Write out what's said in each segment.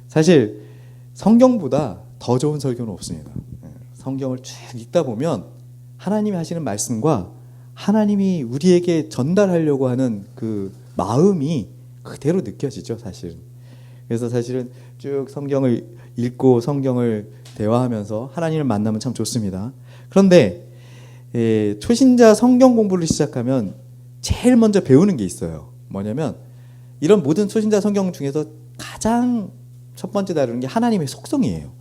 사실 성경보다 더 좋은 설교는 없습니다. 성경을 쭉 읽다 보면 하나님이 하시는 말씀과 하나님이 우리에게 전달하려고 하는 그 마음이 그대로 느껴지죠, 사실은. 그래서 사실은 쭉 성경을 읽고 성경을 대화하면서 하나님을 만나면 참 좋습니다. 그런데 초신자 성경 공부를 시작하면 제일 먼저 배우는 게 있어요. 뭐냐면 이런 모든 초신자 성경 중에서 가장 첫 번째 다루는 게 하나님의 속성이에요.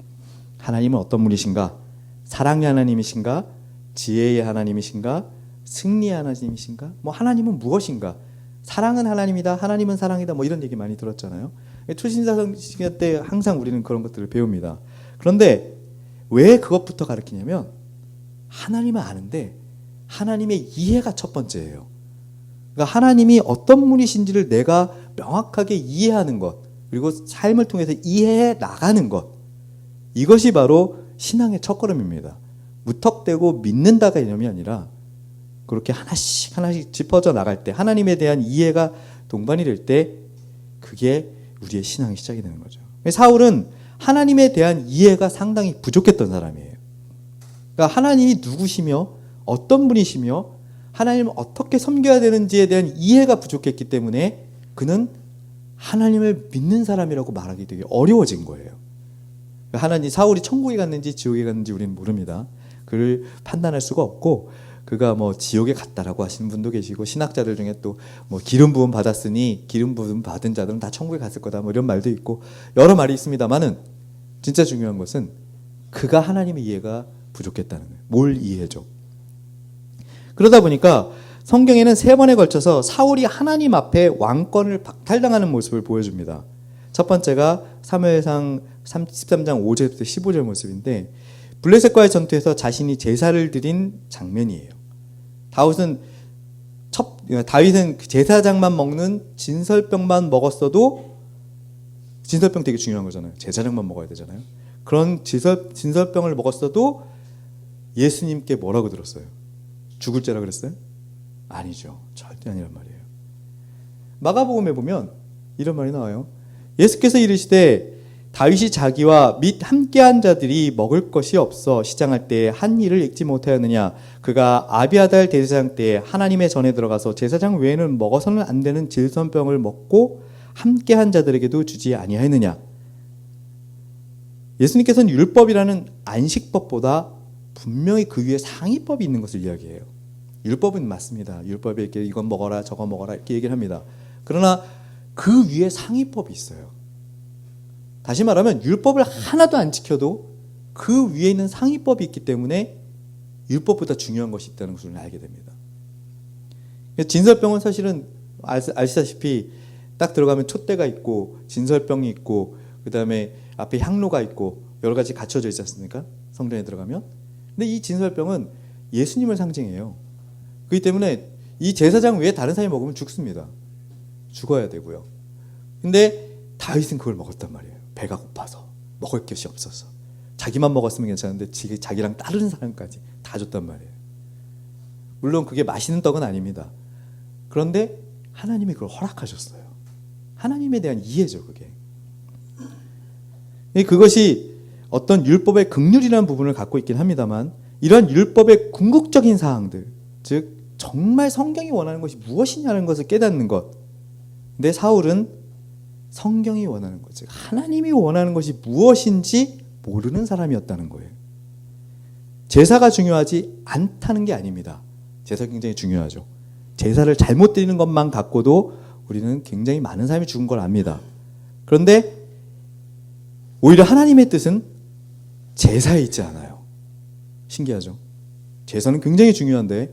하나님은 어떤 분이신가? 사랑의 하나님이신가? 지혜의 하나님이신가? 승리의 하나님이신가? 뭐 하나님은 무엇인가? 사랑은 하나님이다. 하나님은 사랑이다. 뭐 이런 얘기 많이 들었잖아요. 초신자 성경 때 항상 우리는 그런 것들을 배웁니다. 그런데 왜 그것부터 가르치냐면 하나님은 아는데 하나님의 이해가 첫 번째예요. 그러니까 하나님이 어떤 분이신지를 내가 명확하게 이해하는 것, 그리고 삶을 통해서 이해해 나가는 것, 이것이 바로 신앙의 첫걸음입니다. 무턱대고 믿는다가 개념이 아니라 그렇게 하나씩 하나씩 짚어져 나갈 때, 하나님에 대한 이해가 동반이 될 때 그게 우리의 신앙이 시작이 되는 거죠. 사울은 하나님에 대한 이해가 상당히 부족했던 사람이에요. 그러니까 하나님이 누구시며 어떤 분이시며 하나님을 어떻게 섬겨야 되는지에 대한 이해가 부족했기 때문에 그는 하나님을 믿는 사람이라고 말하기 되게 어려워진 거예요. 하나님, 사울이 천국에 갔는지 지옥에 갔는지 우리는 모릅니다. 그를 판단할 수가 없고, 그가 뭐 지옥에 갔다라고 하시는 분도 계시고, 신학자들 중에 또 뭐 기름 부음 받았으니 기름 부음 받은 자들은 다 천국에 갔을 거다, 뭐 이런 말도 있고 여러 말이 있습니다만은 진짜 중요한 것은 그가 하나님의 이해가 부족했다는 거예요. 뭘 이해해줘? 그러다 보니까 성경에는 3번에 걸쳐서 사울이 하나님 앞에 왕권을 박탈당하는 모습을 보여줍니다. 첫 번째가 사무엘상 13장 5절부터 15절 모습인데, 블레셋과의 전투에서 자신이 제사를 드린 장면이에요. 다윗은 제사장만 먹는 진설병만 먹었어도, 진설병 되게 중요한 거잖아요. 제사장만 먹어야 되잖아요. 그런 진설병을 먹었어도 예수님께 뭐라고 들었어요? 죽을 죄라 그랬어요? 아니죠. 절대 아니란 말이에요. 마가복음에 보면 이런 말이 나와요. 예수께서 이르시되 다윗이 자기와 및 함께한 자들이 먹을 것이 없어 시장할 때에 한 일을 읽지 못하였느냐? 그가 아비아달 대제사장 때에 하나님의 전에 들어가서 제사장 외에는 먹어서는 안 되는 질선병을 먹고 함께한 자들에게도 주지 아니하였느냐? 예수님께서는 율법이라는 안식법보다 분명히 그 위에 상위법이 있는 것을 이야기해요. 율법은 맞습니다. 율법에 이렇게 이건 먹어라 저거 먹어라 이렇게 얘기를 합니다. 그러나 그 위에 상위법이 있어요. 다시 말하면 율법을 하나도 안 지켜도 그 위에 있는 상위법이 있기 때문에 율법보다 중요한 것이 있다는 것을 알게 됩니다. 진설병은 사실은 아시다시피 딱 들어가면 촛대가 있고 진설병이 있고 그 다음에 앞에 향로가 있고 여러 가지 갖춰져 있지 않습니까? 성전에 들어가면. 근데 이 진설병은 예수님을 상징해요. 그렇기 때문에 이 제사장 외에 다른 사람이 먹으면 죽습니다. 죽어야 되고요. 근데 다윗은 그걸 먹었단 말이에요. 배가 고파서 먹을 것이 없어서. 자기만 먹었으면 괜찮은데 자기랑 다른 사람까지 다 줬단 말이에요. 물론 그게 맛있는 떡은 아닙니다. 그런데 하나님이 그걸 허락하셨어요. 하나님에 대한 이해죠, 그게. 그것이 어떤 율법의 긍휼이라는 부분을 갖고 있긴 합니다만, 이런 율법의 궁극적인 사항들, 즉 정말 성경이 원하는 것이 무엇이냐는 것을 깨닫는 것. 근데 사울은 성경이 원하는 것, 즉 하나님이 원하는 것이 무엇인지 모르는 사람이었다는 거예요. 제사가 중요하지 않다는 게 아닙니다. 제사 굉장히 중요하죠. 제사를 잘못 드리는 것만 갖고도 우리는 굉장히 많은 사람이 죽은 걸 압니다. 그런데 오히려 하나님의 뜻은 제사에 있지 않아요. 신기하죠? 제사는 굉장히 중요한데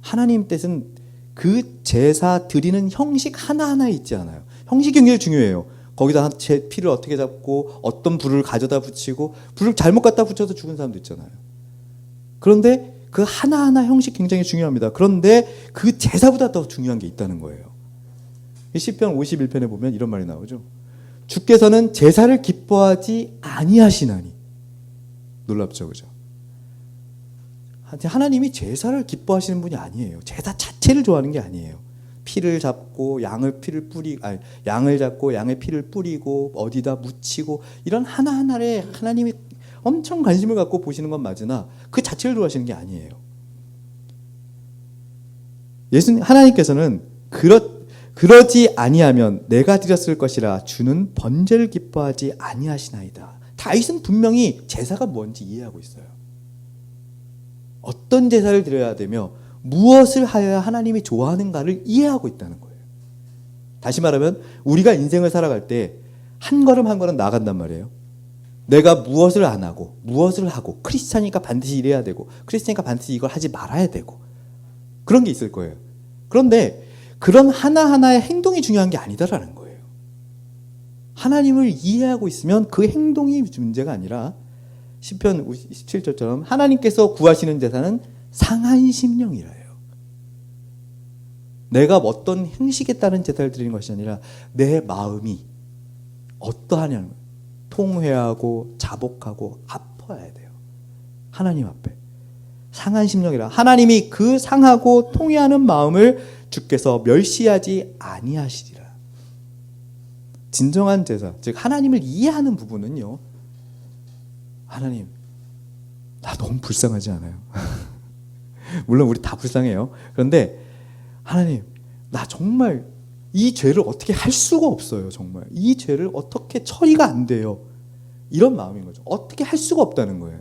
하나님 뜻은 그 제사 드리는 형식 하나하나에 있지 않아요. 형식이 굉장히 중요해요. 거기다 피를 어떻게 잡고 어떤 불을 가져다 붙이고 불을 잘못 갖다 붙여서 죽은 사람도 있잖아요. 그런데 그 하나하나 형식 굉장히 중요합니다. 그런데 그 제사보다 더 중요한 게 있다는 거예요. 시편 51편에 보면 이런 말이 나오죠. 주께서는 제사를 기뻐하지 아니하시나니. 놀랍죠, 그죠? 하나님이 제사를 기뻐하시는 분이 아니에요. 제사 자체를 좋아하는 게 아니에요. 피를 잡고 양을 잡고 양의 피를 뿌리고 어디다 묻히고 이런 하나하나에 하나님이 엄청 관심을 갖고 보시는 건 맞으나 그 자체를 좋아하시는 게 아니에요. 하나님께서는 그러지 아니하면 내가 드렸을 것이라 주는 번제를 기뻐하지 아니하시나이다. 다윗은 분명히 제사가 뭔지 이해하고 있어요. 어떤 제사를 드려야 되며 무엇을 하여야 하나님이 좋아하는가를 이해하고 있다는 거예요. 다시 말하면 우리가 인생을 살아갈 때 한 걸음 한 걸음 나간단 말이에요. 내가 무엇을 안 하고 무엇을 하고 크리스찬이니까 반드시 이래야 되고 크리스찬이니까 반드시 이걸 하지 말아야 되고 그런 게 있을 거예요. 그런데 그런 하나하나의 행동이 중요한 게 아니다라는 거예요. 하나님을 이해하고 있으면 그 행동이 문제가 아니라 시편 27절처럼 하나님께서 구하시는 제사는 상한 심령이라요. 내가 어떤 형식에 따른 제사를 드리는 것이 아니라 내 마음이 어떠하냐는 거예요. 통회하고 자복하고 아파야 돼요. 하나님 앞에. 상한 심령이라. 하나님이 그 상하고 통회하는 마음을 주께서 멸시하지 아니하시리라. 진정한 제사, 즉 하나님을 이해하는 부분은요. 하나님, 나 너무 불쌍하지 않아요? 물론 우리 다 불쌍해요. 그런데 하나님, 나 정말 이 죄를 어떻게 할 수가 없어요. 정말 이 죄를 어떻게 처리가 안 돼요. 이런 마음인 거죠. 어떻게 할 수가 없다는 거예요.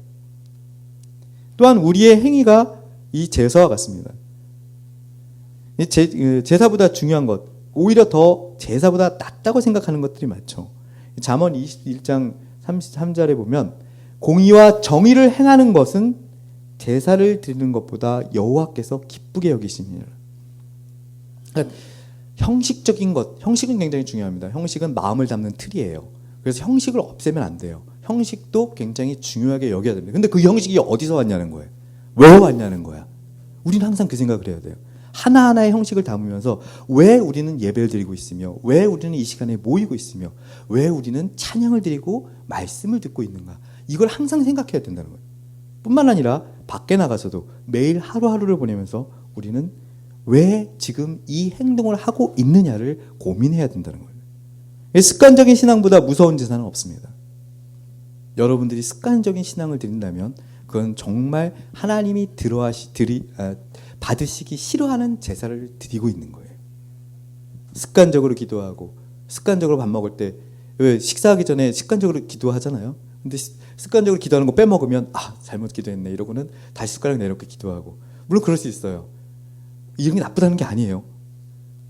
또한 우리의 행위가 이 제사와 같습니다. 제사보다 중요한 것, 오히려 더 제사보다 낫다고 생각하는 것들이 많죠. 잠언 21장 33절에 보면 공의와 정의를 행하는 것은 제사를 드리는 것보다 여호와께서 기쁘게 여기시니라. 그러니까 형식적인 것, 형식은 굉장히 중요합니다. 형식은 마음을 담는 틀이에요. 그래서 형식을 없애면 안 돼요. 형식도 굉장히 중요하게 여겨야 됩니다. 근데 그 형식이 어디서 왔냐는 거예요. 왜 왔냐는 거야. 우리는 항상 그 생각을 해야 돼요. 하나하나의 형식을 담으면서 왜 우리는 예배를 드리고 있으며 왜 우리는 이 시간에 모이고 있으며 왜 우리는 찬양을 드리고 말씀을 듣고 있는가. 이걸 항상 생각해야 된다는 거예요. 뿐만 아니라 밖에 나가서도 매일 하루하루를 보내면서 우리는 왜 지금 이 행동을 하고 있느냐를 고민해야 된다는 거예요. 습관적인 신앙보다 무서운 제사는 없습니다. 여러분들이 습관적인 신앙을 드린다면 그건 정말 하나님이 받으시기 싫어하는 제사를 드리고 있는 거예요. 습관적으로 기도하고 습관적으로 밥 먹을 때 왜 식사하기 전에 습관적으로 기도하잖아요. 근데 습관적으로 기도하는 거 빼먹으면 잘못 기도했네 이러고는 다시 숟가락 내놓고 기도하고 물론 그럴 수 있어요. 이런 게 나쁘다는 게 아니에요.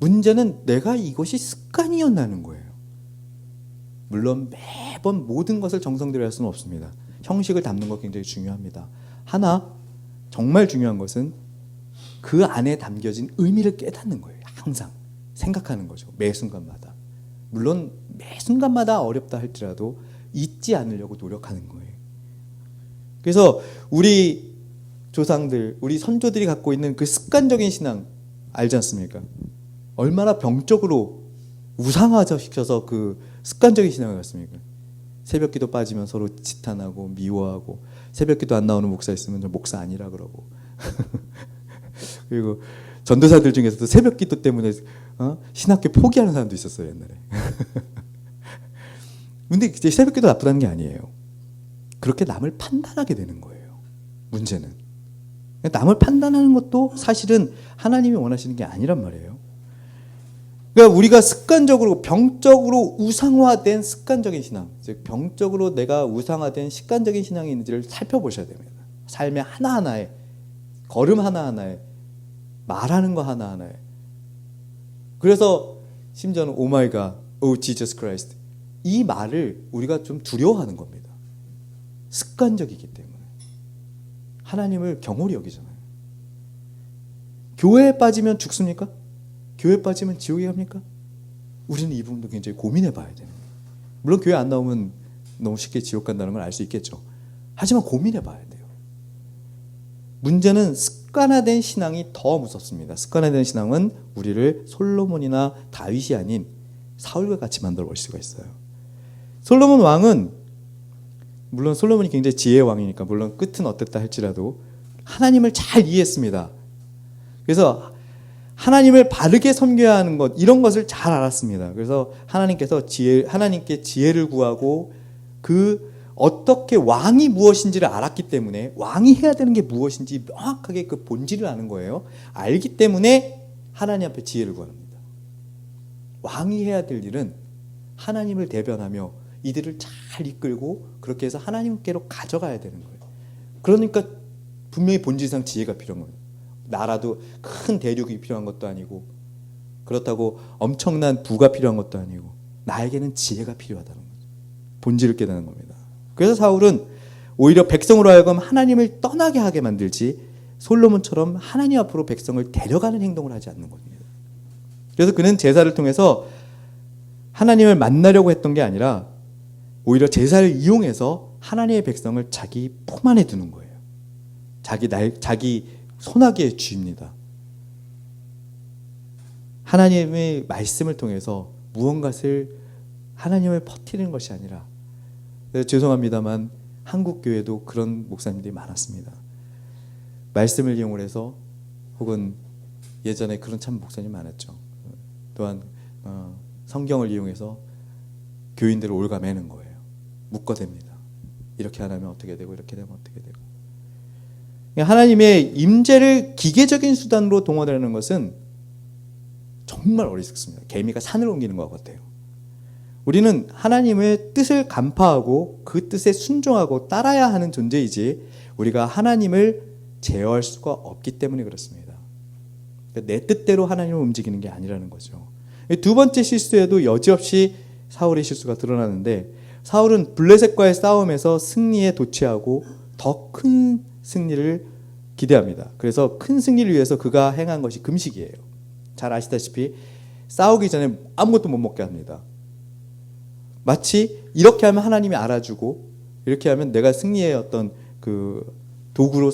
문제는 내가 이것이 습관이었다는 거예요. 물론 매번 모든 것을 정성대로 할 수는 없습니다. 형식을 담는 거 굉장히 중요합니다. 하나 정말 중요한 것은 그 안에 담겨진 의미를 깨닫는 거예요. 항상 생각하는 거죠. 매 순간마다. 물론 매 순간마다 어렵다 할지라도 잊지 않으려고 노력하는 거예요. 그래서 우리 조상들, 우리 선조들이 갖고 있는 그 습관적인 신앙 알지 않습니까? 얼마나 병적으로 우상화시켜서 그 습관적인 신앙을 갖습니까? 새벽기도 빠지면 서로 지탄하고 미워하고 새벽기도 안 나오는 목사 있으면 저 목사 아니라 그러고 그리고 전도사들 중에서도 새벽기도 때문에 신학교 포기하는 사람도 있었어요 옛날에. 근데 이제 새벽기도 나쁘다는 게 아니에요. 그렇게 남을 판단하게 되는 거예요. 문제는 남을 판단하는 것도 사실은 하나님이 원하시는 게 아니란 말이에요. 그러니까 우리가 습관적으로 병적으로 우상화된 습관적인 신앙, 즉 병적으로 내가 우상화된 습관적인 신앙이 있는지를 살펴보셔야 됩니다. 삶의 하나하나에, 걸음 하나하나에, 말하는 거 하나하나에. 그래서 심지어는 오 마이 갓, 오 지저스 크라이스트 이 말을 우리가 좀 두려워하는 겁니다. 습관적이기 때문에. 하나님을 경홀히 여기잖아요. 교회에 빠지면 죽습니까? 교회에 빠지면 지옥에 갑니까? 우리는 이 부분도 굉장히 고민해 봐야 됩니다. 물론 교회 안 나오면 너무 쉽게 지옥 간다는 걸 알 수 있겠죠. 하지만 고민해 봐야 돼요. 문제는 습관화된 신앙이 더 무섭습니다. 습관화된 신앙은 우리를 솔로몬이나 다윗이 아닌 사울과 같이 만들어 볼 수가 있어요. 솔로몬 왕은 물론 솔로몬이 굉장히 지혜의 왕이니까 물론 끝은 어땠다 할지라도 하나님을 잘 이해했습니다. 그래서 하나님을 바르게 섬겨야 하는 것, 이런 것을 잘 알았습니다. 그래서 하나님께 지혜를 구하고 어떻게 왕이 무엇인지를 알았기 때문에 왕이 해야 되는 게 무엇인지 명확하게 그 본질을 아는 거예요. 알기 때문에 하나님 앞에 지혜를 구합니다. 왕이 해야 될 일은 하나님을 대변하며 이들을 잘 이끌고 그렇게 해서 하나님께로 가져가야 되는 거예요. 그러니까 분명히 본질상 지혜가 필요한 거예요. 나라도 큰 대륙이 필요한 것도 아니고 그렇다고 엄청난 부가 필요한 것도 아니고 나에게는 지혜가 필요하다는 거죠. 본질을 깨닫는 겁니다. 그래서 사울은 오히려 백성으로 하여금 하나님을 떠나게 하게 만들지 솔로몬처럼 하나님 앞으로 백성을 데려가는 행동을 하지 않는 겁니다. 그래서 그는 제사를 통해서 하나님을 만나려고 했던 게 아니라 오히려 제사를 이용해서 하나님의 백성을 자기 품 안에 두는 거예요. 자기 손아귀에 쥐입니다. 하나님의 말씀을 통해서 무언가를 하나님을 퍼뜨리는 것이 아니라, 죄송합니다만 한국 교회도 그런 목사님들이 많았습니다. 말씀을 이용해서 혹은 예전에 그런 참 목사님 많았죠. 또한 성경을 이용해서 교인들을 올가매는 거예요. 묶어댑니다. 이렇게 안 하면 어떻게 되고 이렇게 되면 어떻게 되고. 하나님의 임재를 기계적인 수단으로 동원하는 것은 정말 어리석습니다. 개미가 산을 옮기는 것 같아요. 우리는 하나님의 뜻을 간파하고 그 뜻에 순종하고 따라야 하는 존재이지 우리가 하나님을 제어할 수가 없기 때문에 그렇습니다. 내 뜻대로 하나님을 움직이는 게 아니라는 거죠. 두 번째 실수에도 여지없이 사울의 실수가 드러나는데, 사울은 블레셋과의 싸움에서 승리에 도취하고 더 큰 승리를 기대합니다. 그래서 큰 승리를 위해서 그가 행한 것이 금식이에요. 잘 아시다시피 싸우기 전에 아무것도 못 먹게 합니다. 마치 이렇게 하면 하나님이 알아주고 이렇게 하면 내가 승리의 어떤 그 도구로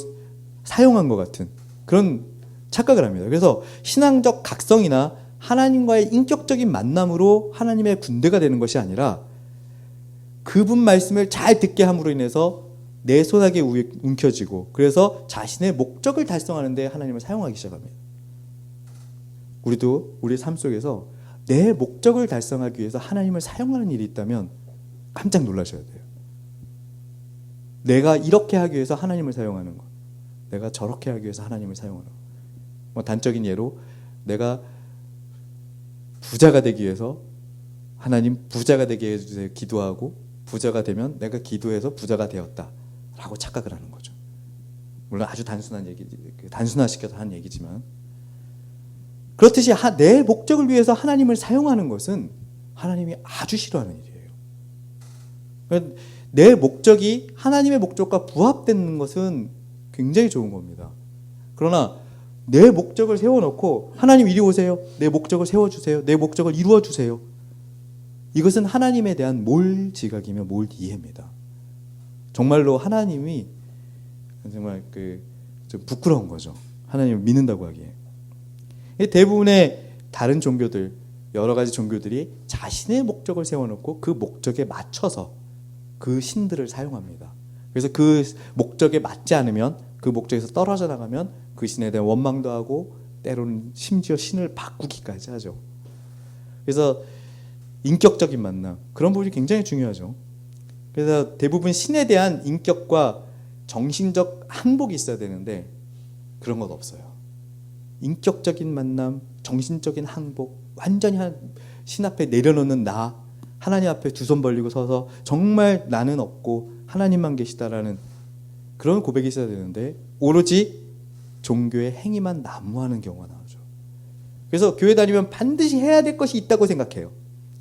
사용한 것 같은 그런 착각을 합니다. 그래서 신앙적 각성이나 하나님과의 인격적인 만남으로 하나님의 군대가 되는 것이 아니라 그분 말씀을 잘 듣게 함으로 인해서 내 손아귀에 움켜쥐고 그래서 자신의 목적을 달성하는 데 하나님을 사용하기 시작합니다. 우리도 우리 삶 속에서 내 목적을 달성하기 위해서 하나님을 사용하는 일이 있다면 깜짝 놀라셔야 돼요. 내가 이렇게 하기 위해서 하나님을 사용하는 것, 내가 저렇게 하기 위해서 하나님을 사용하는 것. 단적인 예로 내가 부자가 되기 위해서 하나님 부자가 되게 해주세요 기도하고 부자가 되면 내가 기도해서 부자가 되었다 라고 착각을 하는 거죠. 물론 아주 단순화시켜서 한 얘기지만, 그렇듯이 내 목적을 위해서 하나님을 사용하는 것은 하나님이 아주 싫어하는 일이에요. 내 목적이 하나님의 목적과 부합되는 것은 굉장히 좋은 겁니다. 그러나 내 목적을 세워놓고 하나님 이리 오세요, 내 목적을 세워주세요, 내 목적을 이루어주세요, 이것은 하나님에 대한 몰지각이며 몰이해입니다. 정말로 하나님이 정말 좀 부끄러운 거죠. 하나님을 믿는다고 하기에. 대부분의 다른 종교들, 여러 가지 종교들이 자신의 목적을 세워놓고 그 목적에 맞춰서 그 신들을 사용합니다. 그래서 그 목적에 맞지 않으면, 그 목적에서 떨어져 나가면 그 신에 대한 원망도 하고 때로는 심지어 신을 바꾸기까지 하죠. 그래서 인격적인 만남, 그런 부분이 굉장히 중요하죠. 그래서 대부분 신에 대한 인격과 정신적 항복이 있어야 되는데 그런 건 없어요. 인격적인 만남, 정신적인 항복, 완전히 신 앞에 내려놓는 나, 하나님 앞에 두 손 벌리고 서서 정말 나는 없고 하나님만 계시다라는 그런 고백이 있어야 되는데 오로지 종교의 행위만 난무하는 경우가 나오죠. 그래서 교회 다니면 반드시 해야 될 것이 있다고 생각해요.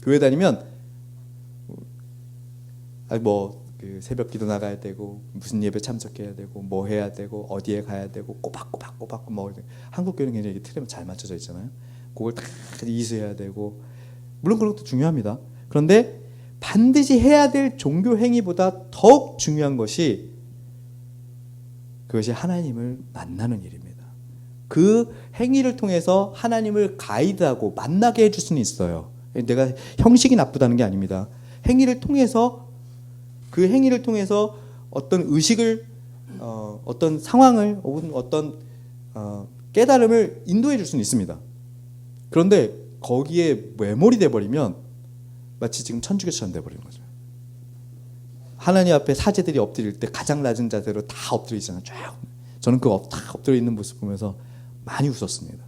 교회 다니면 새벽 기도 나가야 되고 무슨 예배 참석해야 되고 뭐 해야 되고 어디에 가야 되고 꼬박꼬박 뭐 한국 교회는 굉장히 틀에 잘 맞춰져 있잖아요. 그걸 다 이수해야 되고, 물론 그런 것도 중요합니다. 그런데 반드시 해야 될 종교 행위보다 더욱 중요한 것이 그것이 하나님을 만나는 일입니다. 그 행위를 통해서 하나님을 가이드하고 만나게 해줄 수는 있어요. 내가 형식이 나쁘다는 게 아닙니다. 그 행위를 통해서 어떤 의식을, 어떤 상황을, 혹은 어떤 깨달음을 인도해 줄 수는 있습니다. 그런데 거기에 매몰이 돼버리면 마치 지금 천주교처럼 돼버리는 거죠. 하나님 앞에 사제들이 엎드릴 때 가장 낮은 자세로 다 엎드려 있잖아요. 쫙. 저는 그 다 엎드려 있는 모습 보면서 많이 웃었습니다.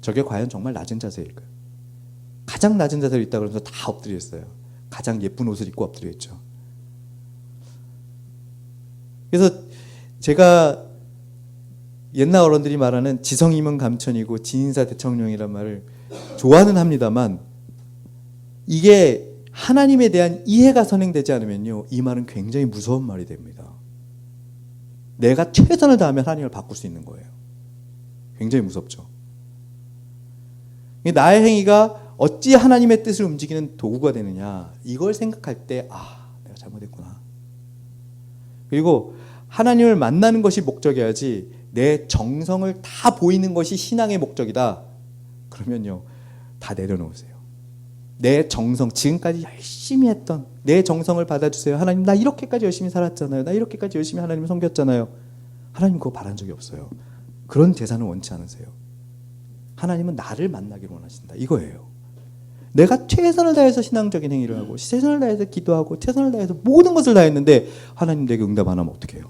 저게 과연 정말 낮은 자세일까요? 가장 낮은 자세로 있다 그러면서 다 엎드려 있어요. 가장 예쁜 옷을 입고 엎드려 있죠. 그래서 제가 옛날 어른들이 말하는 지성이면 감천이고 지인사 대청룡이란 말을 좋아는 합니다만, 이게 하나님에 대한 이해가 선행되지 않으면요, 이 말은 굉장히 무서운 말이 됩니다. 내가 최선을 다하면 하나님을 바꿀 수 있는 거예요. 굉장히 무섭죠. 나의 행위가 어찌 하나님의 뜻을 움직이는 도구가 되느냐, 이걸 생각할 때 내가 잘못했구나. 그리고 하나님을 만나는 것이 목적이어야지 내 정성을 다 보이는 것이 신앙의 목적이다. 그러면요, 다 내려놓으세요. 내 정성, 지금까지 열심히 했던 내 정성을 받아주세요. 하나님, 나 이렇게까지 열심히 살았잖아요. 나 이렇게까지 열심히 하나님을 섬겼잖아요. 하나님 그거 바란 적이 없어요. 그런 제사는 원치 않으세요. 하나님은 나를 만나기를 원하신다, 이거예요. 내가 최선을 다해서 신앙적인 행위를 하고 최선을 다해서 기도하고 최선을 다해서 모든 것을 다 했는데 하나님 내게 응답 안 하면 어떡해요?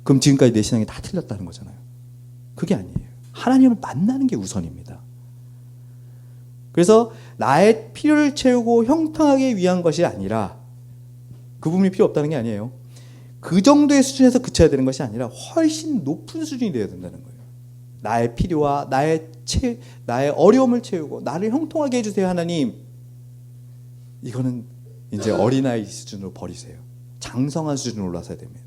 그럼 지금까지 내 신앙이 다 틀렸다는 거잖아요. 그게 아니에요. 하나님을 만나는 게 우선입니다. 그래서 나의 필요를 채우고 형통하기 위한 것이 아니라, 그 부분이 필요 없다는 게 아니에요. 그 정도의 수준에서 그쳐야 되는 것이 아니라 훨씬 높은 수준이 되어야 된다는 거예요. 나의 필요와 나의 어려움을 채우고 나를 형통하게 해주세요, 하나님. 이거는 이제 어린아이 수준으로 버리세요. 장성한 수준으로 올라서야 됩니다.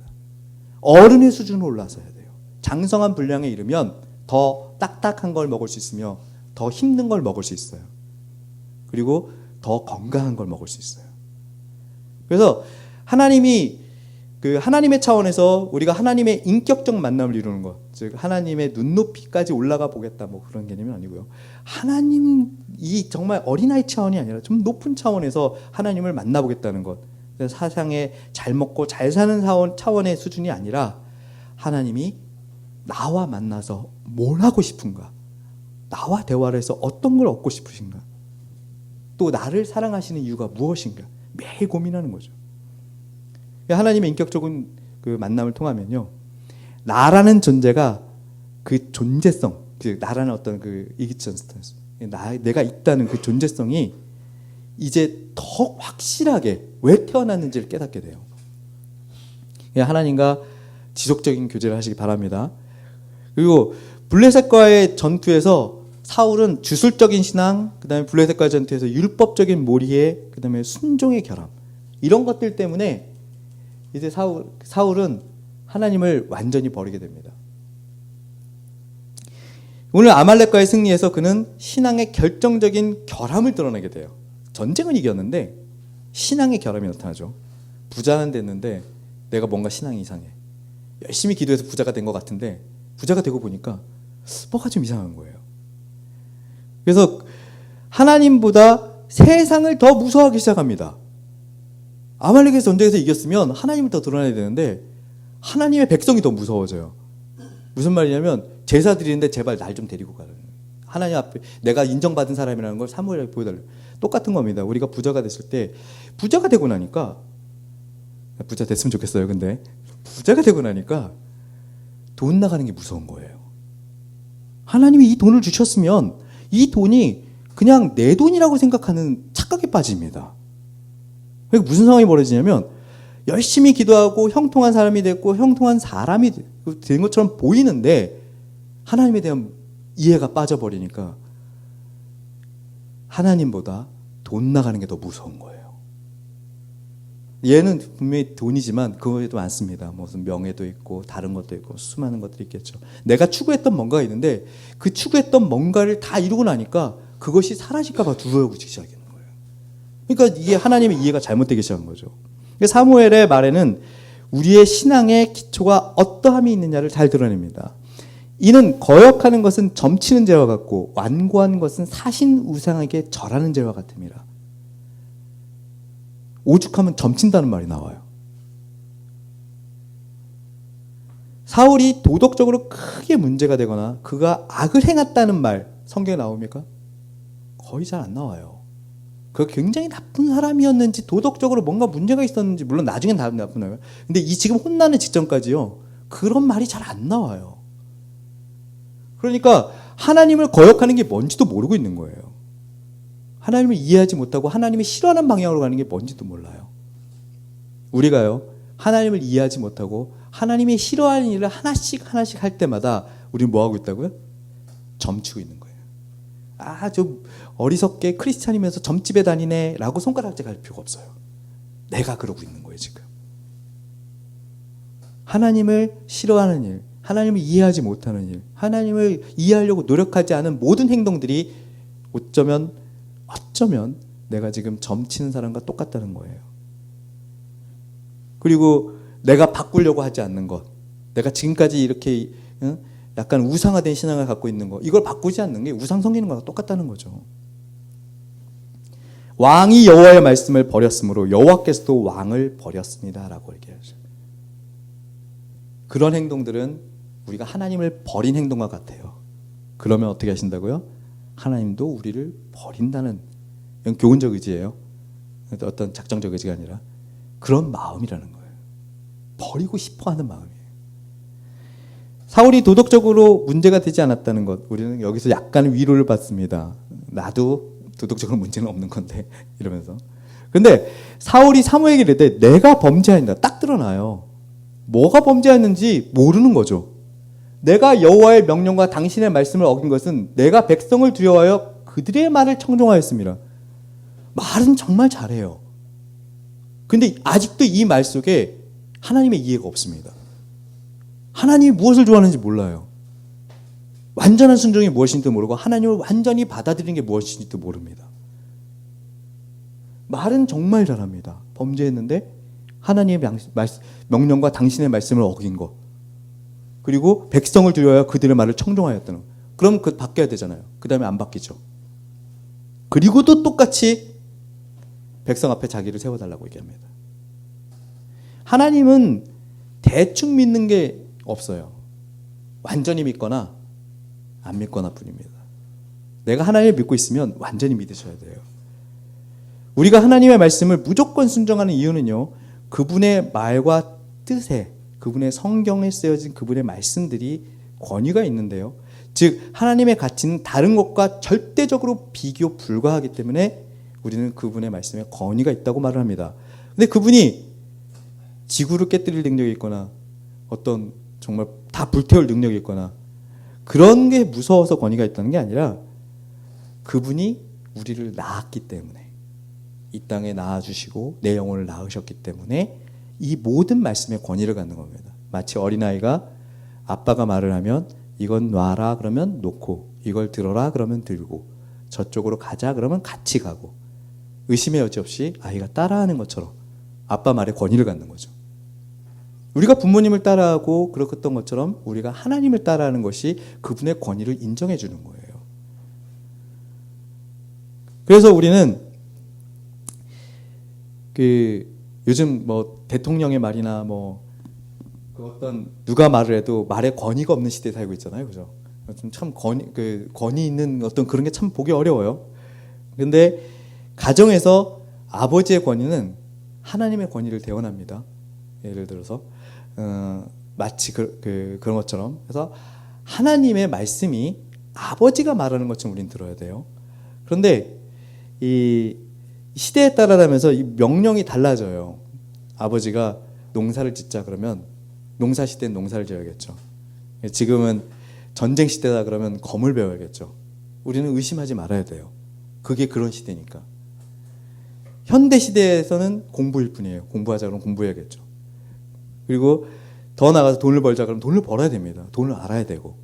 어른의 수준으로 올라서야 돼요. 장성한 분량에 이르면 더 딱딱한 걸 먹을 수 있으며 더 힘든 걸 먹을 수 있어요. 그리고 더 건강한 걸 먹을 수 있어요. 그래서 하나님이 하나님의 차원에서 우리가 하나님의 인격적 만남을 이루는 것, 즉 하나님의 눈높이까지 올라가 보겠다, 뭐 그런 개념이 아니고요. 하나님이 정말 어린아이 차원이 아니라 좀 높은 차원에서 하나님을 만나보겠다는 것. 사상에 잘 먹고 잘 사는 차원의 수준이 아니라 하나님이 나와 만나서 뭘 하고 싶은가, 나와 대화를 해서 어떤 걸 얻고 싶으신가, 또 나를 사랑하시는 이유가 무엇인가 매일 고민하는 거죠. 하나님의 인격적인 그 만남을 통하면요, 나라는 존재가 그 존재성, 나라는 어떤 그 existence, 내가 있다는 그 존재성이 이제 더 확실하게 왜 태어났는지를 깨닫게 돼요. 하나님과 지속적인 교제를 하시기 바랍니다. 그리고 블레셋과의 전투에서 사울은 주술적인 신앙, 그 다음에 블레셋과의 전투에서 율법적인 몰이에, 그 다음에 순종의 결함, 이런 것들 때문에 이제 사울은 하나님을 완전히 버리게 됩니다. 오늘 아말렉과의 승리에서 그는 신앙의 결정적인 결함을 드러내게 돼요. 전쟁은 이겼는데 신앙의 결함이 나타나죠. 부자는 됐는데 내가 뭔가 신앙이 이상해. 열심히 기도해서 부자가 된 것 같은데 부자가 되고 보니까 뭐가 좀 이상한 거예요. 그래서 하나님보다 세상을 더 무서워하기 시작합니다. 아말렉의 전쟁에서 이겼으면 하나님을 더 드러내야 되는데 하나님의 백성이 더 무서워져요. 무슨 말이냐면 제사 드리는데 제발 날 좀 데리고 가라. 하나님 앞에 내가 인정받은 사람이라는 걸 사무엘에게 보여달라. 똑같은 겁니다. 우리가 부자가 됐을 때, 부자가 되고 나니까, 부자 됐으면 좋겠어요. 근데 부자가 되고 나니까 돈 나가는 게 무서운 거예요. 하나님이 이 돈을 주셨으면 이 돈이 그냥 내 돈이라고 생각하는 착각에 빠집니다. 그러니까 무슨 상황이 벌어지냐면 열심히 기도하고 형통한 사람이 됐고 형통한 사람이 된 것처럼 보이는데 하나님에 대한 이해가 빠져버리니까 하나님보다 돈 나가는 게 더 무서운 거예요. 얘는 분명히 돈이지만 그거에도 많습니다. 무슨 명예도 있고 다른 것도 있고 수많은 것들이 있겠죠. 내가 추구했던 뭔가가 있는데 그 추구했던 뭔가를 다 이루고 나니까 그것이 사라질까 봐 두려워지기 시작하는 거예요. 그러니까 이게 하나님의 이해가 잘못되기 시작한 거죠. 사무엘의 말에는 우리의 신앙의 기초가 어떠함이 있느냐를 잘 드러냅니다. 이는 거역하는 것은 점치는 죄와 같고 완고한 것은 사신 우상에게 절하는 죄와 같음이라. 오죽하면 점친다는 말이 나와요. 사울이 도덕적으로 크게 문제가 되거나 그가 악을 행했다는 말, 성경에 나옵니까? 거의 잘 안 나와요. 그 굉장히 나쁜 사람이었는지 도덕적으로 뭔가 문제가 있었는지, 물론 나중엔 다 나쁜 사람이에요. 근데 이 지금 혼나는 직전까지요, 그런 말이 잘 안 나와요. 그러니까 하나님을 거역하는 게 뭔지도 모르고 있는 거예요. 하나님을 이해하지 못하고 하나님이 싫어하는 방향으로 가는 게 뭔지도 몰라요. 우리가요, 하나님을 이해하지 못하고 하나님이 싫어하는 일을 하나씩 하나씩 할 때마다 우리는 뭐 하고 있다고요? 점치고 있는 거예요. 아, 저 어리석게 크리스찬이면서 점집에 다니네 라고 손가락질 할 필요가 없어요. 내가 그러고 있는 거예요, 지금. 하나님을 싫어하는 일, 하나님을 이해하지 못하는 일, 하나님을 이해하려고 노력하지 않은 모든 행동들이 어쩌면 내가 지금 점치는 사람과 똑같다는 거예요. 그리고 내가 바꾸려고 하지 않는 것, 내가 지금까지 이렇게 약간 우상화된 신앙을 갖고 있는 것, 이걸 바꾸지 않는 게 우상 섬기는 거랑 똑같다는 거죠. 왕이 여호와의 말씀을 버렸으므로 여호와께서도 왕을 버렸습니다 라고 얘기하죠. 그런 행동들은 우리가 하나님을 버린 행동과 같아요. 그러면 어떻게 하신다고요? 하나님도 우리를 버린다는, 이건 교훈적 의지예요. 어떤 작정적 의지가 아니라 그런 마음이라는 거예요. 버리고 싶어하는 마음이에요. 사울이 도덕적으로 문제가 되지 않았다는 것, 우리는 여기서 약간 위로를 받습니다. 나도 도덕적으로 문제는 없는 건데 이러면서. 근데 사울이 사무엘에게 이르되 내가 범죄하였다, 딱 드러나요. 뭐가 범죄했는지 모르는 거죠. 내가 여호와의 명령과 당신의 말씀을 어긴 것은 내가 백성을 두려워하여 그들의 말을 청종하였습니다. 말은 정말 잘해요. 근데 아직도 이 말 속에 하나님의 이해가 없습니다. 하나님이 무엇을 좋아하는지 몰라요. 완전한 순종이 무엇인지도 모르고 하나님을 완전히 받아들이는 게 무엇인지도 모릅니다. 말은 정말 잘합니다. 범죄했는데 하나님의 명령과 당신의 말씀을 어긴 것, 그리고 백성을 두려워하여 그들의 말을 청종하였다는 것. 그럼 그 바뀌어야 되잖아요. 그 다음에 안 바뀌죠. 그리고도 똑같이 백성 앞에 자기를 세워달라고 얘기합니다. 하나님은 대충 믿는 게 없어요. 완전히 믿거나 안 믿거나 뿐입니다. 내가 하나님을 믿고 있으면 완전히 믿으셔야 돼요. 우리가 하나님의 말씀을 무조건 순종하는 이유는요, 그분의 말과 뜻에, 그분의 성경에 쓰여진 그분의 말씀들이 권위가 있는데요, 즉 하나님의 가치는 다른 것과 절대적으로 비교 불가하기 때문에 우리는 그분의 말씀에 권위가 있다고 말을 합니다. 근데 그분이 지구를 깨뜨릴 능력이 있거나 어떤 정말 다 불태울 능력이 있거나 그런 게 무서워서 권위가 있다는 게 아니라 그분이 우리를 낳았기 때문에, 이 땅에 낳아주시고 내 영혼을 낳으셨기 때문에 이 모든 말씀에 권위를 갖는 겁니다. 마치 어린아이가 아빠가 말을 하면 이건 놔라 그러면 놓고, 이걸 들어라 그러면 들고, 저쪽으로 가자 그러면 같이 가고, 의심의 여지 없이 아이가 따라하는 것처럼 아빠 말에 권위를 갖는 거죠. 우리가 부모님을 따라하고 그렇던 것처럼 우리가 하나님을 따라하는 것이 그분의 권위를 인정해 주는 거예요. 그래서 우리는 요즘 뭐 대통령의 말이나 그 어떤 누가 말을 해도 말에 권위가 없는 시대에 살고 있잖아요, 그죠? 참 권위 있는 어떤 그런 게 참 보기 어려워요. 근데 가정에서 아버지의 권위는 하나님의 권위를 대언합니다. 예를 들어서 마치 그런 것처럼. 그래서 하나님의 말씀이 아버지가 말하는 것처럼 우리는 들어야 돼요. 그런데 이 시대에 따라가면서 이 명령이 달라져요. 아버지가 농사를 짓자 그러면 농사 시대는 농사를 지어야겠죠. 지금은 전쟁 시대다 그러면 검을 배워야겠죠. 우리는 의심하지 말아야 돼요. 그게 그런 시대니까. 현대 시대에서는 공부일 뿐이에요. 공부하자 그러면 공부해야겠죠. 그리고 더 나가서 돈을 벌자 그러면 돈을 벌어야 됩니다. 돈을 알아야 되고.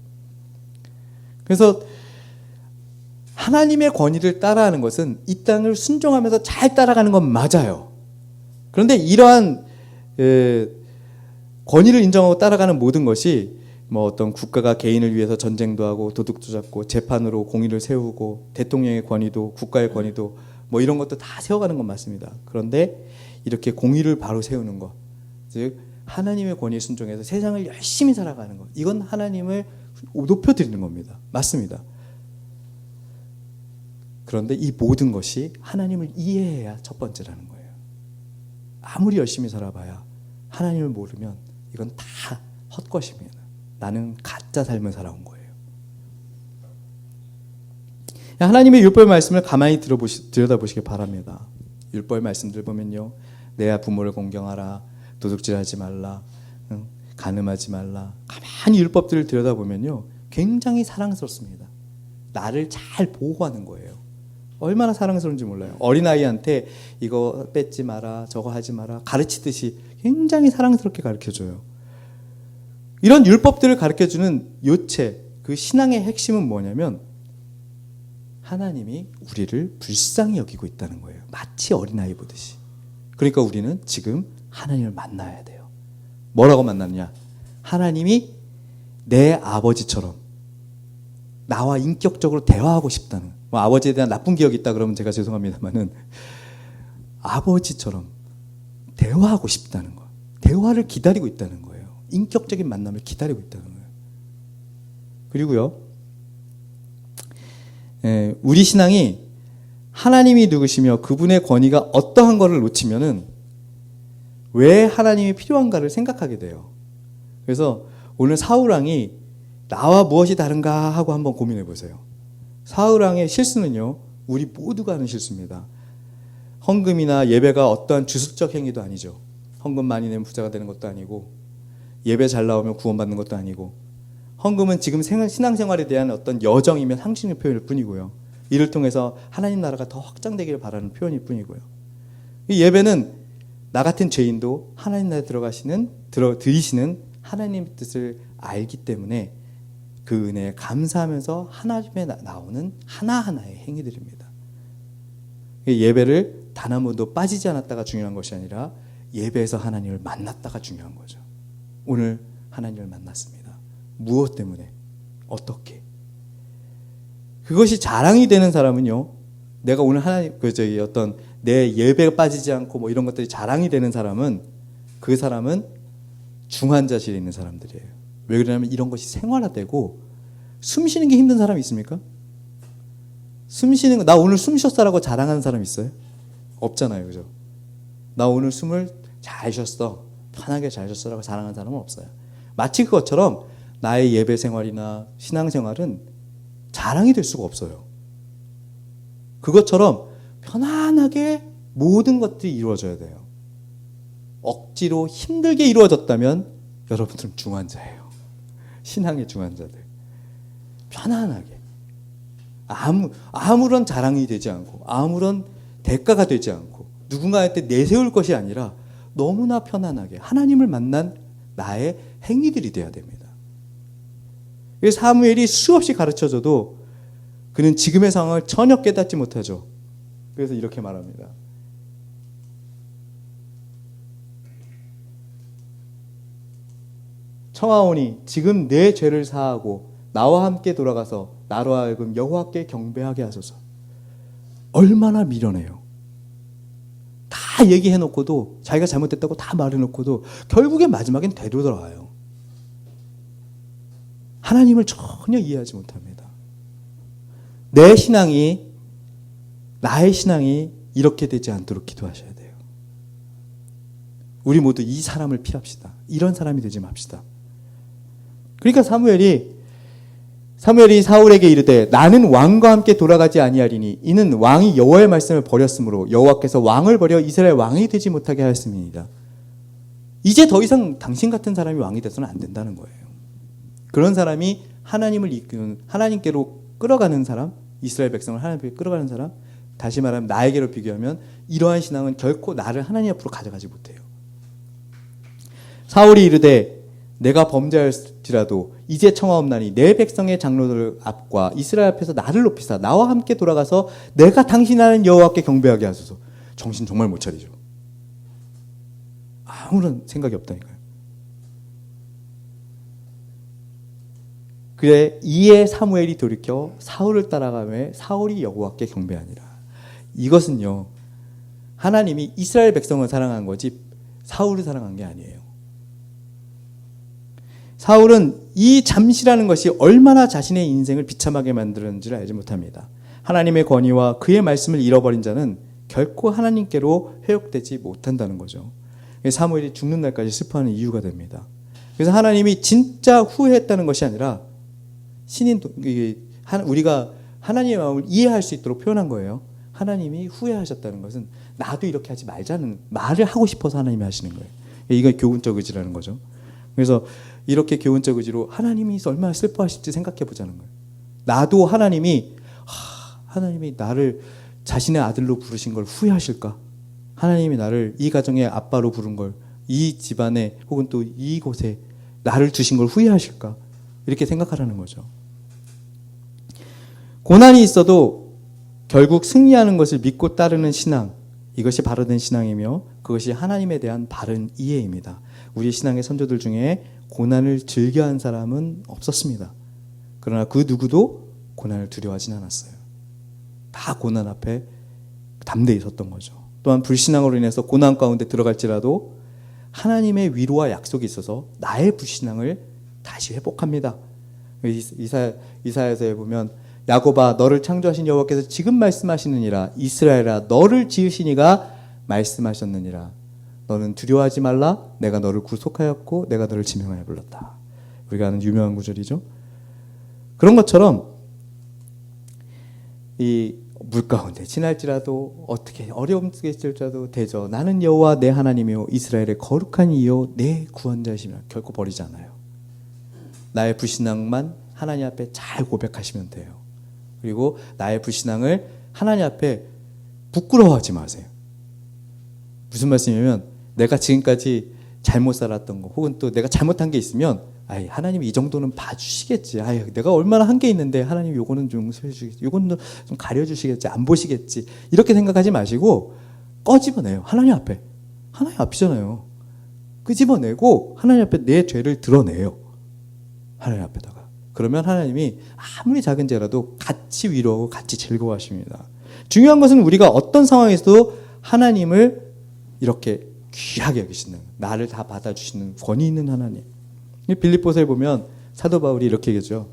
그래서 하나님의 권위를 따라하는 것은 이 땅을 순종하면서 잘 따라가는 건 맞아요. 그런데 이러한 권위를 인정하고 따라가는 모든 것이 뭐 어떤 국가가 개인을 위해서 전쟁도 하고 도둑도 잡고 재판으로 공의를 세우고 대통령의 권위도 국가의 권위도 뭐 이런 것도 다 세워가는 건 맞습니다. 그런데 이렇게 공의를 바로 세우는 것, 즉 하나님의 권위에 순종해서 세상을 열심히 살아가는 것, 이건 하나님을 높여드리는 겁니다. 맞습니다. 그런데 이 모든 것이 하나님을 이해해야 첫 번째라는 거예요. 아무리 열심히 살아봐야 하나님을 모르면 이건 다 헛것입니다. 나는 가짜 삶을 살아온 거예요. 하나님의 율법 말씀을 가만히 들여다보시기 바랍니다. 율법 말씀들 보면요, 내 부모를 공경하라, 도둑질하지 말라, 간음하지 말라. 가만히 율법들을 들여다보면요, 굉장히 사랑스럽습니다. 나를 잘 보호하는 거예요. 얼마나 사랑스러운지 몰라요. 어린아이한테 이거 뺏지 마라, 저거 하지 마라 가르치듯이 굉장히 사랑스럽게 가르쳐줘요. 이런 율법들을 가르쳐주는 요체, 그 신앙의 핵심은 뭐냐면 하나님이 우리를 불쌍히 여기고 있다는 거예요. 마치 어린아이 보듯이. 그러니까 우리는 지금 하나님을 만나야 돼요. 뭐라고 만났냐? 하나님이 내 아버지처럼 나와 인격적으로 대화하고 싶다는, 뭐 아버지에 대한 나쁜 기억이 있다 그러면 제가 죄송합니다만은 아버지처럼 대화하고 싶다는 거, 대화를 기다리고 있다는 거예요. 인격적인 만남을 기다리고 있다는 거예요. 그리고요, 우리 신앙이 하나님이 누구시며 그분의 권위가 어떠한 것을 놓치면은 왜 하나님이 필요한가를 생각하게 돼요. 그래서 오늘 사울왕이 나와 무엇이 다른가 하고 한번 고민해 보세요. 사울왕의 실수는요, 우리 모두가 하는 실수입니다. 헌금이나 예배가 어떠한 주술적 행위도 아니죠. 헌금 많이 내면 부자가 되는 것도 아니고, 예배 잘 나오면 구원받는 것도 아니고, 헌금은 지금 신앙생활에 대한 어떤 여정이며 상징의 표현일 뿐이고요. 이를 통해서 하나님 나라가 더 확장되기를 바라는 표현일 뿐이고요. 이 예배는 나 같은 죄인도 하나님 나라에 들이시는 하나님의 뜻을 알기 때문에 그 은혜에 감사하면서 하나님에 나오는 하나하나의 행위들입니다. 예배를 단 한 번도 빠지지 않았다가 중요한 것이 아니라 예배에서 하나님을 만났다가 중요한 거죠. 오늘 하나님을 만났습니다. 무엇 때문에? 어떻게? 그것이 자랑이 되는 사람은요, 내가 오늘 하나님, 어떤 내 예배가 빠지지 않고 뭐 이런 것들이 자랑이 되는 사람은, 그 사람은 중환자실에 있는 사람들이에요. 왜 그러냐면 이런 것이 생활화되고, 숨 쉬는 게 힘든 사람이 있습니까? 숨 쉬는 거, 나 오늘 숨 쉬었어라고 자랑하는 사람 있어요? 없잖아요. 그죠? 나 오늘 숨을 잘 쉬었어, 편하게 잘 쉬었어라고 자랑하는 사람은 없어요. 마치 그것처럼 나의 예배 생활이나 신앙생활은 자랑이 될 수가 없어요. 그것처럼 편안하게 모든 것들이 이루어져야 돼요. 억지로 힘들게 이루어졌다면 여러분들은 중환자예요. 신앙의 중환자들. 편안하게. 아무런 자랑이 되지 않고, 아무런 대가가 되지 않고, 누군가한테 내세울 것이 아니라 너무나 편안하게 하나님을 만난 나의 행위들이 돼야 됩니다. 사무엘이 수없이 가르쳐줘도 그는 지금의 상황을 전혀 깨닫지 못하죠. 그래서 이렇게 말합니다. 청하오니 지금 내 죄를 사하고 나와 함께 돌아가서 나로 하여금 여호와께 경배하게 하소서. 얼마나 미련해요. 다 얘기해놓고도, 자기가 잘못됐다고 다 말해놓고도 결국에 마지막엔 되돌아와요. 하나님을 전혀 이해하지 못합니다. 내 신앙이, 나의 신앙이 이렇게 되지 않도록 기도하셔야 돼요. 우리 모두 이 사람을 피합시다. 이런 사람이 되지 맙시다. 그러니까 사무엘이 사울에게 이르되 나는 왕과 함께 돌아가지 아니하리니 이는 왕이 여호와의 말씀을 버렸으므로 여호와께서 왕을 버려 이스라엘 왕이 되지 못하게 하였음이니이다. 이제 더 이상 당신 같은 사람이 왕이 돼서는 안 된다는 거예요. 그런 사람이 하나님을 이끄는, 하나님께로 끌어가는 사람, 이스라엘 백성을 하나님께 끌어가는 사람, 다시 말하면 나에게로 비교하면 이러한 신앙은 결코 나를 하나님 앞으로 가져가지 못해요. 사울이 이르되 내가 범죄할지라도 이제 청하옵나니 내 백성의 장로들 앞과 이스라엘 앞에서 나를 높이사 나와 함께 돌아가서 내가 당신하는 여호와께 경배하게 하소서. 정신 정말 못 차리죠. 아무런 생각이 없다니까요. 그래 이에 사무엘이 돌이켜 사울을 따라가며 사울이 여호와께 경배하니라. 이것은요, 하나님이 이스라엘 백성을 사랑한 거지 사울을 사랑한 게 아니에요. 사울은 이 잠시라는 것이 얼마나 자신의 인생을 비참하게 만들었는지를 알지 못합니다. 하나님의 권위와 그의 말씀을 잃어버린 자는 결코 하나님께로 회복되지 못한다는 거죠. 사무엘이 죽는 날까지 슬퍼하는 이유가 됩니다. 그래서 하나님이 진짜 후회했다는 것이 아니라 우리가 하나님의 마음을 이해할 수 있도록 표현한 거예요. 하나님이 후회하셨다는 것은 나도 이렇게 하지 말자는 말을 하고 싶어서 하나님이 하시는 거예요. 이건 교훈적 의지라는 거죠. 그래서 이렇게 교훈적 의지로 하나님이 얼마나 슬퍼하실지 생각해 보자는 거예요. 나도 하나님이 나를 자신의 아들로 부르신 걸 후회하실까? 하나님이 나를 이 가정의 아빠로 부른 걸, 이 집안에 혹은 또 이곳에 나를 두신 걸 후회하실까? 이렇게 생각하라는 거죠. 고난이 있어도 결국 승리하는 것을 믿고 따르는 신앙, 이것이 바르된 신앙이며 그것이 하나님에 대한 바른 이해입니다. 우리 신앙의 선조들 중에 고난을 즐겨한 사람은 없었습니다. 그러나 그 누구도 고난을 두려워하진 않았어요. 다 고난 앞에 담대히 섰던 거죠. 또한 불신앙으로 인해서 고난 가운데 들어갈지라도 하나님의 위로와 약속이 있어서 나의 불신앙을 다시 회복합니다. 이사야서에 보면 야곱아 너를 창조하신 여호와께서 지금 말씀하시느니라 이스라엘아 너를 지으신 이가 말씀하셨느니라 너는 두려워하지 말라 내가 너를 구속하였고 내가 너를 지명하여 불렀다. 우리가 아는 유명한 구절이죠. 그런 것처럼 이 물 가운데 지날지라도 어떻게 어려움 속에 있을지라도 대저 나는 여호와 내 하나님이요 이스라엘의 거룩한 이요 내 구원자이시며 결코 버리지 않아요. 나의 불신앙만 하나님 앞에 잘 고백하시면 돼요. 그리고 나의 불신앙을 하나님 앞에 부끄러워하지 마세요. 무슨 말씀이냐면 내가 지금까지 잘못 살았던 거 혹은 또 내가 잘못한 게 있으면 하나님이 이 정도는 봐주시겠지. 내가 얼마나 한 게 있는데 하나님 요거는 좀 해주시겠지. 요거는 좀 가려주시겠지. 안 보시겠지. 이렇게 생각하지 마시고 꺼집어내요. 하나님 앞에. 하나님 앞이잖아요. 끄집어내고 하나님 앞에 내 죄를 드러내요. 하나님 앞에다가. 그러면 하나님이 아무리 작은 죄라도 같이 위로하고 같이 즐거워하십니다. 중요한 것은 우리가 어떤 상황에서도 하나님을 이렇게 귀하게 여기시는, 나를 다 받아주시는 권위 있는 하나님. 빌립보서에 보면 사도 바울이 이렇게 얘기하죠.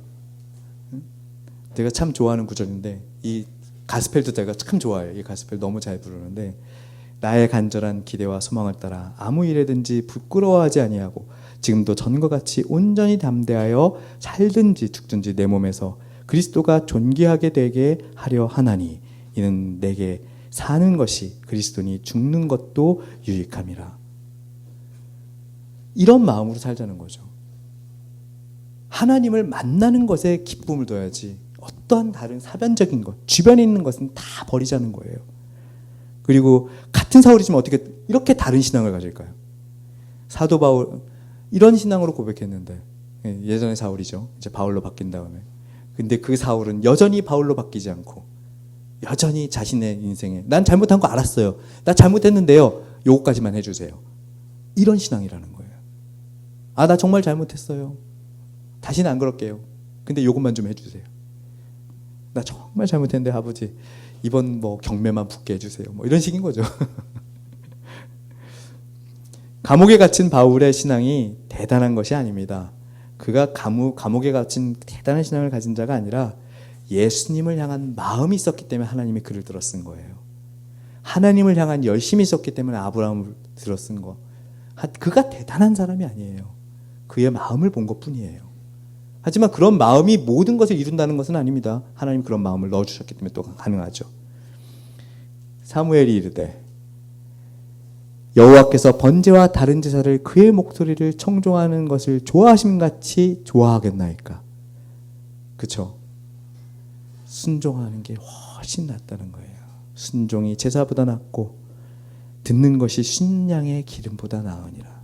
제가 참 좋아하는 구절인데 이 가스펠도 제가 참 좋아해요. 이 가스펠 너무 잘 부르는데 나의 간절한 기대와 소망을 따라 아무 일에든지 부끄러워하지 아니하고 지금도 전과 같이 온전히 담대하여 살든지 죽든지 내 몸에서 그리스도가 존귀하게 되게 하려 하나니 이는 내게 사는 것이 그리스도니 죽는 것도 유익함이라. 이런 마음으로 살자는 거죠. 하나님을 만나는 것에 기쁨을 둬야지 어떠한 다른 사변적인 것, 주변에 있는 것은 다 버리자는 거예요. 그리고 같은 사울이지만 어떻게 이렇게 다른 신앙을 가질까요? 사도 바울 이런 신앙으로 고백했는데 예전에 사울이죠. 이제 바울로 바뀐 다음에 근데 그 사울은 여전히 바울로 바뀌지 않고 여전히 자신의 인생에 난 잘못한 거 알았어요. 나 잘못했는데요. 요거까지만 해주세요. 이런 신앙이라는 거예요. 나 정말 잘못했어요. 다시는 안 그럴게요. 근데 요것만 좀 해주세요. 나 정말 잘못했는데 아버지 이번 경매만 붙게 해주세요. 이런 식인 거죠. 감옥에 갇힌 바울의 신앙이 대단한 것이 아닙니다. 그가 감옥에 갇힌 대단한 신앙을 가진 자가 아니라 예수님을 향한 마음이 있었기 때문에 하나님이 그를 들어 쓴 거예요. 하나님을 향한 열심이 있었기 때문에 아브라함을 들어 쓴 거. 그가 대단한 사람이 아니에요. 그의 마음을 본 것뿐이에요. 하지만 그런 마음이 모든 것을 이룬다는 것은 아닙니다. 하나님 그런 마음을 넣어주셨기 때문에 또 가능하죠. 사무엘이 이르되 여호와께서 번제와 다른 제사를 그의 목소리를 청종하는 것을 좋아하심같이 좋아하겠나이까. 그렇죠? 순종하는 게 훨씬 낫다는 거예요. 순종이 제사보다 낫고 듣는 것이 순양의 기름보다 나으니라.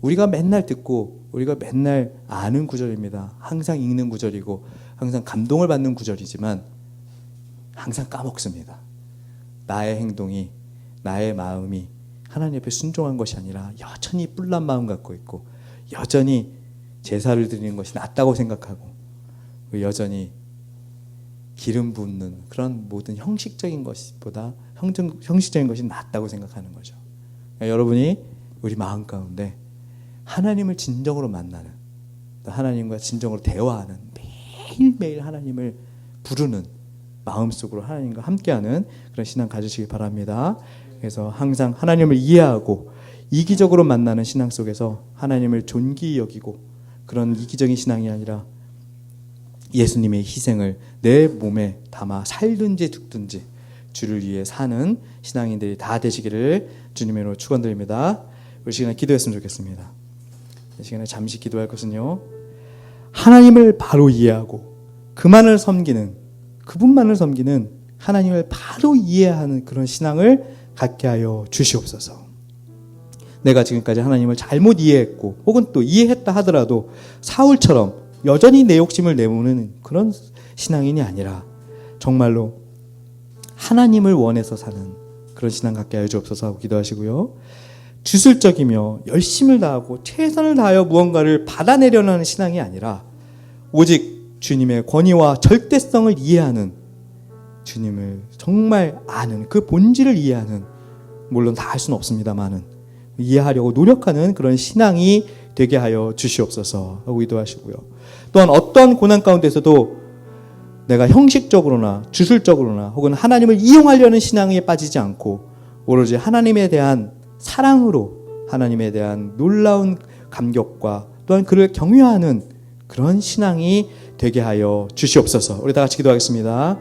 우리가 맨날 듣고 우리가 맨날 아는 구절입니다. 항상 읽는 구절이고 항상 감동을 받는 구절이지만 항상 까먹습니다. 나의 행동이 나의 마음이 하나님 앞에 순종한 것이 아니라 여전히 뿔난 마음 갖고 있고 여전히 제사를 드리는 것이 낫다고 생각하고 여전히 기름 붓는 그런 모든 형식적인 것보다 형식적인 것이 낫다고 생각하는 거죠. 그러니까 여러분이 우리 마음 가운데 하나님을 진정으로 만나는, 하나님과 진정으로 대화하는, 매일매일 하나님을 부르는 마음속으로 하나님과 함께하는 그런 신앙 가지시기 바랍니다. 그래서 항상 하나님을 이해하고 이기적으로 만나는 신앙 속에서 하나님을 존귀히 여기고 그런 이기적인 신앙이 아니라 예수님의 희생을 내 몸에 담아 살든지 죽든지 주를 위해 사는 신앙인들이 다 되시기를 주님의 이름으로 축원드립니다. 우리 시간에 기도했으면 좋겠습니다. 이 시간에 잠시 기도할 것은요, 하나님을 바로 이해하고 그분만을 섬기는 하나님을 바로 이해하는 그런 신앙을 갖게 하여 주시옵소서. 내가 지금까지 하나님을 잘못 이해했고 혹은 또 이해했다 하더라도 사울처럼 여전히 내 욕심을 내모는 그런 신앙인이 아니라 정말로 하나님을 원해서 사는 그런 신앙 갖게 하여 주옵소서 하고 기도하시고요. 주술적이며 열심을 다하고 최선을 다하여 무언가를 받아내려는 하는 신앙이 아니라 오직 주님의 권위와 절대성을 이해하는, 주님을 정말 아는, 그 본질을 이해하는, 물론 다 할 수는 없습니다만은 이해하려고 노력하는 그런 신앙이 되게 하여 주시옵소서 하고 기도하시고요. 또한 어떠한 고난 가운데서도 내가 형식적으로나 주술적으로나 혹은 하나님을 이용하려는 신앙에 빠지지 않고 오로지 하나님에 대한 사랑으로 하나님에 대한 놀라운 감격과 또한 그를 경외하는 그런 신앙이 되게 하여 주시옵소서. 우리 다 같이 기도하겠습니다.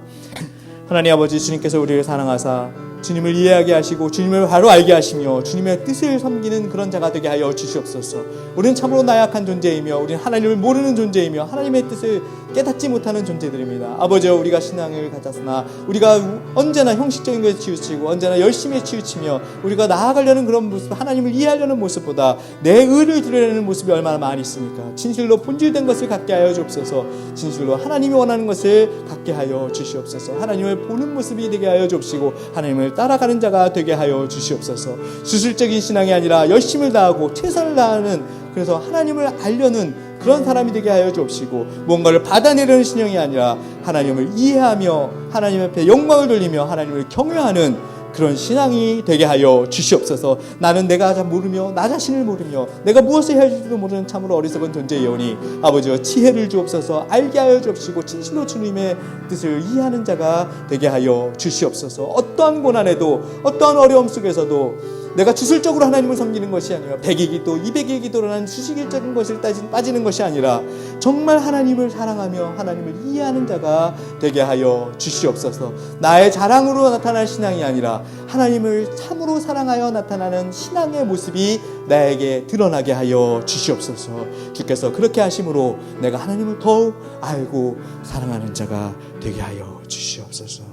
하나님 아버지, 주님께서 우리를 사랑하사 주님을 이해하게 하시고 주님을 바로 알게 하시며 주님의 뜻을 섬기는 그런 자가 되게 하여 주시옵소서. 우리는 참으로 나약한 존재이며 우리는 하나님을 모르는 존재이며 하나님의 뜻을 깨닫지 못하는 존재들입니다. 아버지여, 우리가 신앙을 가졌으나 우리가 언제나 형식적인 것에 치우치고 언제나 열심히 치우치며 우리가 나아가려는 그런 모습, 하나님을 이해하려는 모습보다 내 의를 드러내는 모습이 얼마나 많이 있습니까? 진실로 본질된 것을 갖게 하여 주옵소서. 진실로 하나님이 원하는 것을 갖게 하여 주시옵소서. 하나님을 보는 모습이 되게 하여 주옵시고 하나님을 따라가는 자가 되게 하여 주시옵소서. 수술적인 신앙이 아니라 열심을 다하고 최선을 다하는, 그래서 하나님을 알려는 그런 사람이 되게 하여 주옵시고 무언가를 받아내려는 신앙이 아니라 하나님을 이해하며 하나님 앞에 영광을 돌리며 하나님을 경외하는 그런 신앙이 되게 하여 주시옵소서. 나는 내가 모르며 나 자신을 모르며 내가 무엇을 해야 할지도 모르는 참으로 어리석은 존재이오니 아버지여, 지혜를 주옵소서. 알게 하여 주옵시고 진실로 주님의 뜻을 이해하는 자가 되게 하여 주시옵소서. 어떠한 고난에도 어떠한 어려움 속에서도 내가 주술적으로 하나님을 섬기는 것이 아니라 100의 기도, 200의 기도라는 수식일적인 것을 빠지는 것이 아니라 정말 하나님을 사랑하며 하나님을 이해하는 자가 되게 하여 주시옵소서. 나의 자랑으로 나타날 신앙이 아니라 하나님을 참으로 사랑하여 나타나는 신앙의 모습이 나에게 드러나게 하여 주시옵소서. 주께서 그렇게 하심으로 내가 하나님을 더욱 알고 사랑하는 자가 되게 하여 주시옵소서.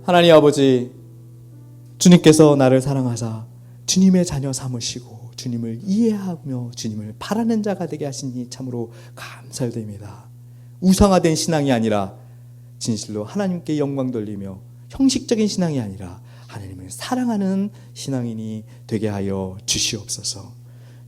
하나님 아버지, 주님께서 나를 사랑하사 주님의 자녀 삼으시고 주님을 이해하며 주님을 바라는 자가 되게 하시니 참으로 감사드립니다. 우상화된 신앙이 아니라 진실로 하나님께 영광 돌리며 형식적인 신앙이 아니라 하나님을 사랑하는 신앙인이 되게 하여 주시옵소서.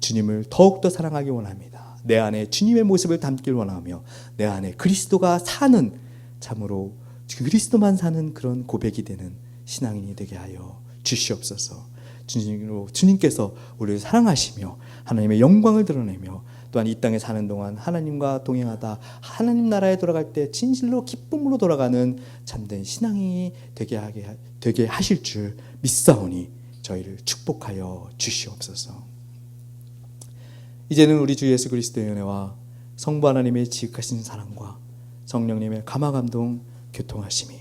주님을 더욱더 사랑하기 원합니다. 내 안에 주님의 모습을 담길 원하며 내 안에 그리스도가 사는, 참으로 그리스도만 사는 그런 고백이 되는 신앙인이 되게 하여 주시옵소서. 주님께서 우리를 사랑하시며 하나님의 영광을 드러내며 또한 이 땅에 사는 동안 하나님과 동행하다 하나님 나라에 돌아갈 때 진실로 기쁨으로 돌아가는 참된 신앙이 되게 하실 줄 믿사오니 저희를 축복하여 주시옵소서. 이제는 우리 주 예수 그리스도의 은혜와 성부 하나님의 지극하신 사랑과 성령님의 감화감동 교통하심이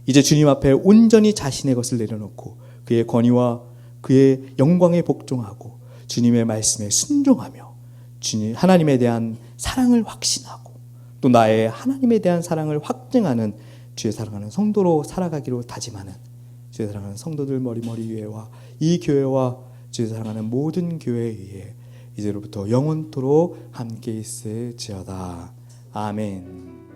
이제 주님 앞에 온전히 자신의 것을 내려놓고 그의 권위와 그의 영광에 복종하고 주님의 말씀에 순종하며 주님 하나님에 대한 사랑을 확신하고 또 나의 하나님에 대한 사랑을 확증하는 주의 사랑하는 성도로 살아가기로 다짐하는 주의 사랑하는 성도들 머리머리 위에와 이 교회와 주의 사랑하는 모든 교회에 의해 이제로부터 영원토록 함께 있을지어다. 아멘.